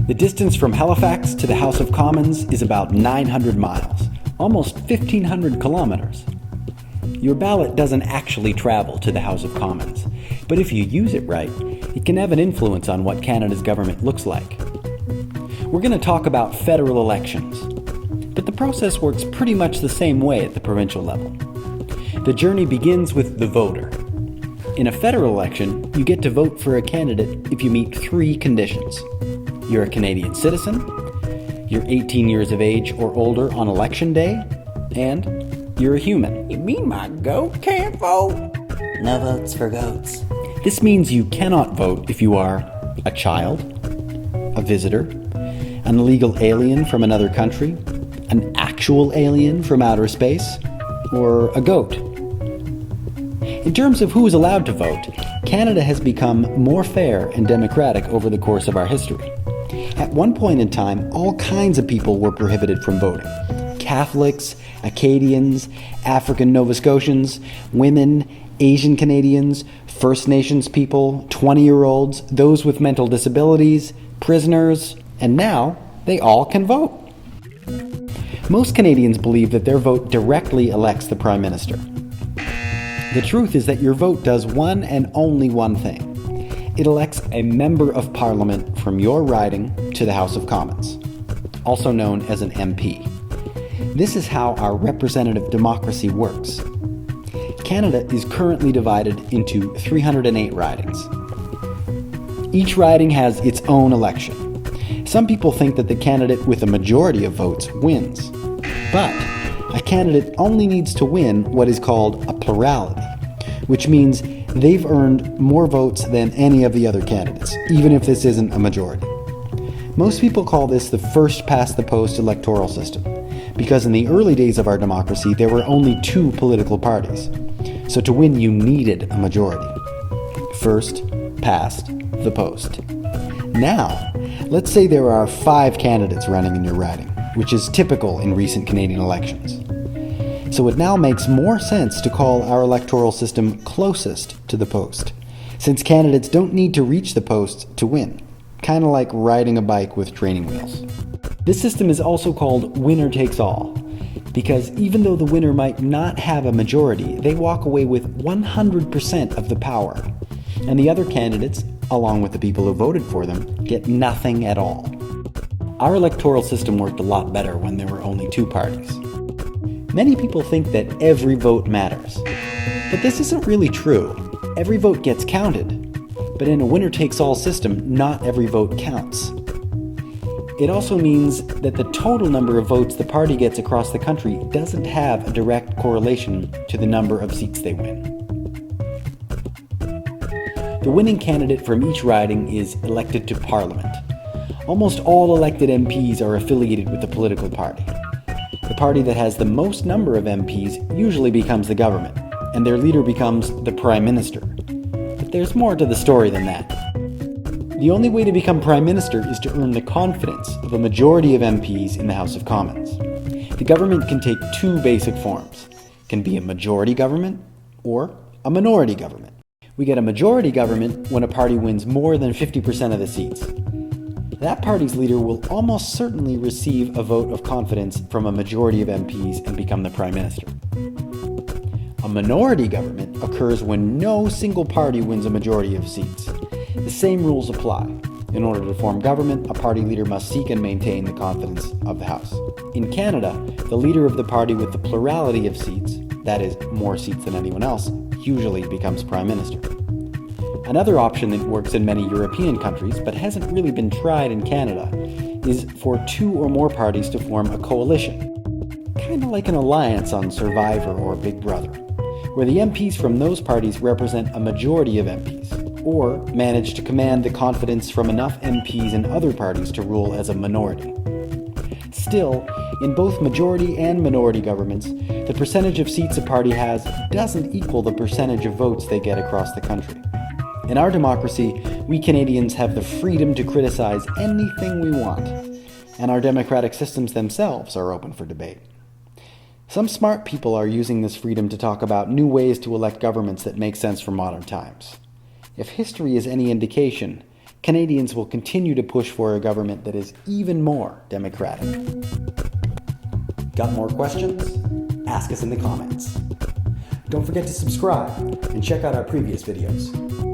The distance from Halifax to the House of Commons is about 900 miles, almost 1,500 kilometers. Your ballot doesn't actually travel to the House of Commons, but if you use it right, it can have an influence on what Canada's government looks like. We're going to talk about federal elections, but the process works pretty much the same way at the provincial level. The journey begins with the voter. In a federal election, you get to vote for a candidate if you meet 3 conditions. You're a Canadian citizen, you're 18 years of age or older on election day, and you're a human. You mean my goat can't vote? No votes for goats. This means you cannot vote if you are a child, a visitor, an illegal alien from another country, an actual alien from outer space, or a goat. In terms of who is allowed to vote, Canada has become more fair and democratic over the course of our history. At one point in time, all kinds of people were prohibited from voting. Catholics, Acadians, African Nova Scotians, women, Asian Canadians, First Nations people, 20-year-olds, those with mental disabilities, prisoners, and now they all can vote. Most Canadians believe that their vote directly elects the Prime Minister. The truth is that your vote does one and only one thing. It elects a Member of Parliament from your riding to the House of Commons, also known as an MP. This is how our representative democracy works. Canada is currently divided into 308 ridings. Each riding has its own election. Some people think that the candidate with a majority of votes wins. But a candidate only needs to win what is called a plurality, which means they've earned more votes than any of the other candidates, even if this isn't a majority. Most people call this the first-past-the-post electoral system, because in the early days of our democracy, there were only 2 political parties. So to win, you needed a majority. First past the post. Now, let's say there are 5 candidates running in your riding, which is typical in recent Canadian elections. So it now makes more sense to call our electoral system closest to the post, since candidates don't need to reach the post to win, kind of like riding a bike with training wheels. This system is also called winner takes all, because even though the winner might not have a majority, they walk away with 100% of the power, and the other candidates, along with the people who voted for them, get nothing at all. Our electoral system worked a lot better when there were only 2 parties. Many people think that every vote matters, but this isn't really true. Every vote gets counted, but in a winner-takes-all system, not every vote counts. It also means that the total number of votes the party gets across the country doesn't have a direct correlation to the number of seats they win. The winning candidate from each riding is elected to Parliament. Almost all elected MPs are affiliated with a political party. The party that has the most number of MPs usually becomes the government, and their leader becomes the Prime Minister. But there's more to the story than that. The only way to become Prime Minister is to earn the confidence of a majority of MPs in the House of Commons. The government can take 2 basic forms. It can be a majority government or a minority government. We get a majority government when a party wins more than 50% of the seats. That party's leader will almost certainly receive a vote of confidence from a majority of MPs and become the Prime Minister. A minority government occurs when no single party wins a majority of seats. The same rules apply. In order to form government, a party leader must seek and maintain the confidence of the House. In Canada, the leader of the party with the plurality of seats, that is, more seats than anyone else, usually becomes Prime Minister. Another option that works in many European countries, but hasn't really been tried in Canada, is for 2 or more parties to form a coalition. Kind of like an alliance on Survivor or Big Brother, where the MPs from those parties represent a majority of MPs, or manage to command the confidence from enough MPs in other parties to rule as a minority. Still, in both majority and minority governments, the percentage of seats a party has doesn't equal the percentage of votes they get across the country. In our democracy, we Canadians have the freedom to criticize anything we want, and our democratic systems themselves are open for debate. Some smart people are using this freedom to talk about new ways to elect governments that make sense for modern times. If history is any indication, Canadians will continue to push for a government that is even more democratic. Got more questions? Ask us in the comments. Don't forget to subscribe and check out our previous videos.